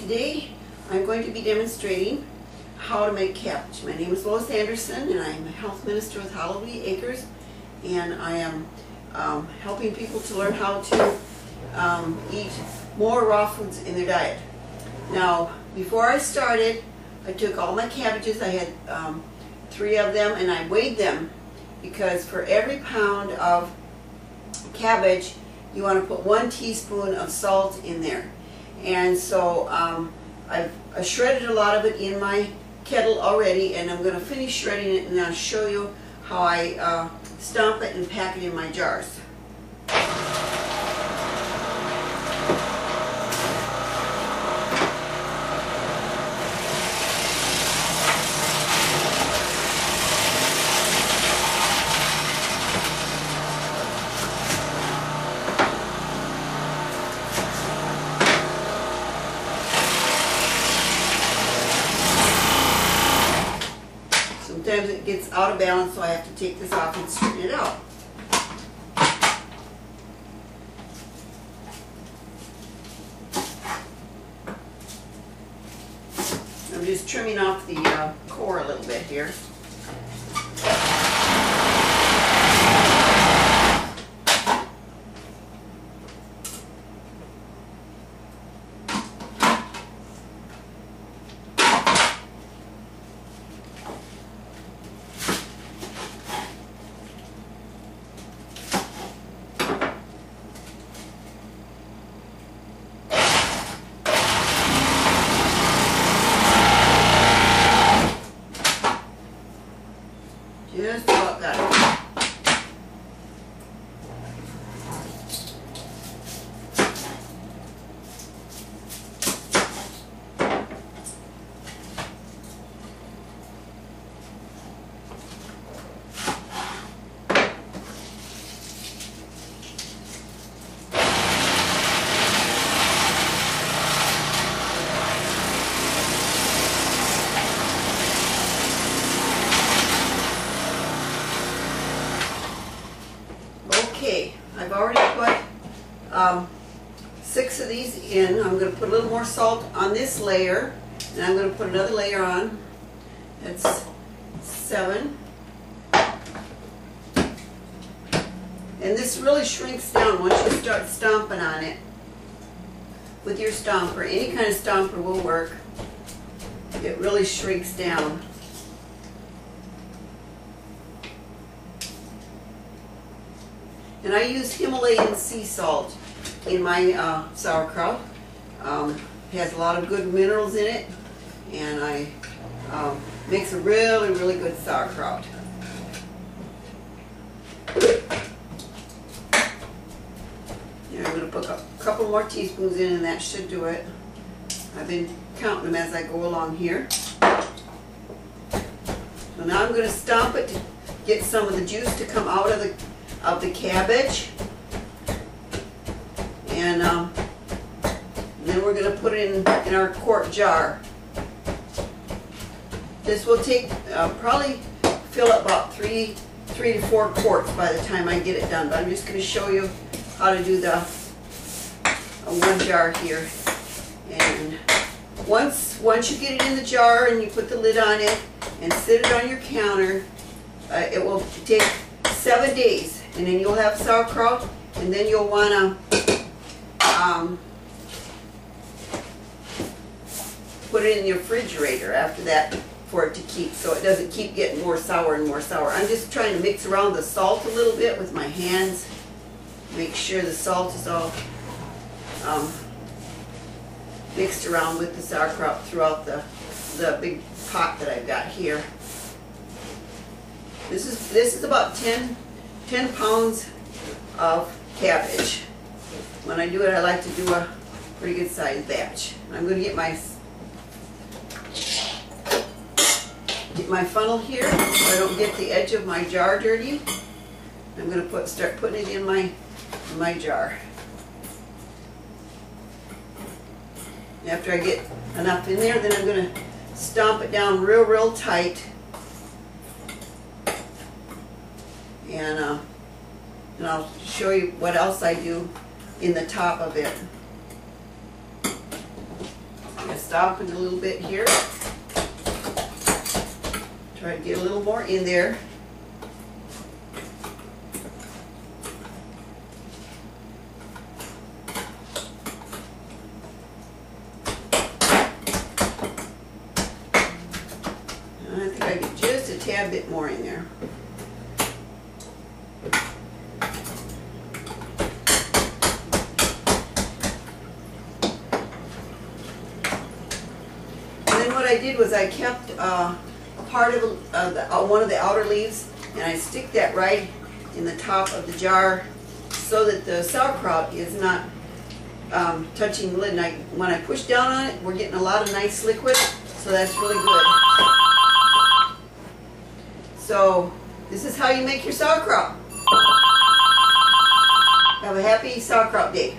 Today I'm going to be demonstrating how to make cabbage. My name is Lois Anderson and I'm a health minister with Halloween Acres, and I am helping people to learn how to eat more raw foods in their diet. Now, before I started, I took all my cabbages. I had 3 of them, and I weighed them because for every pound of cabbage you want to put 1 teaspoon of salt in there. And so I've shredded a lot of it in my kettle already, and I'm going to finish shredding it and I'll show you how I stomp it and pack it in my jars. Sometimes it gets out of balance, so I have to take this off and straighten it out. I'm just trimming off the core a little bit here. Just about got it. Okay, I've already put 6 of these in. I'm going to put a little more salt on this layer, and I'm going to put another layer on. That's 7. And this really shrinks down once you start stomping on it with your stomper. Any kind of stomper will work. It really shrinks down. And I use Himalayan sea salt in my sauerkraut. It has a lot of good minerals in it, and I makes a really, really good sauerkraut. And I'm going to put a couple more teaspoons in, and that should do it. I've been counting them as I go along here. So now I'm going to stomp it to get some of the juice to come out of the cabbage, and then we're going to put it in our quart jar. This will take probably fill up about 3 to 4 quarts by the time I get it done, but I'm just going to show you how to do the 1 jar here. And once you get it in the jar and you put the lid on it and sit it on your counter, it will take 7 days. And then you'll have sauerkraut, and then you'll want to put it in the refrigerator after that for it to keep, so it doesn't keep getting more sour and more sour. I'm just trying to mix around the salt a little bit with my hands, make sure the salt is all mixed around with the sauerkraut throughout the big pot that I've got here. This is about 10 pounds of cabbage. When I do it, I like to do a pretty good sized batch. I'm going to get my funnel here so I don't get the edge of my jar dirty. I'm going to start putting it in my jar. After I get enough in there, then I'm going to stomp it down real tight. And I'll show you what else I do in the top of it. Just stomping a little bit here. Try to get a little more in there. And I think I get just a tad bit more in there. What I did was I kept a part of one of the outer leaves, and I stick that right in the top of the jar so that the sauerkraut is not touching the lid. And when I push down on it, we're getting a lot of nice liquid, so that's really good. So this is how you make your sauerkraut. Have a happy sauerkraut day.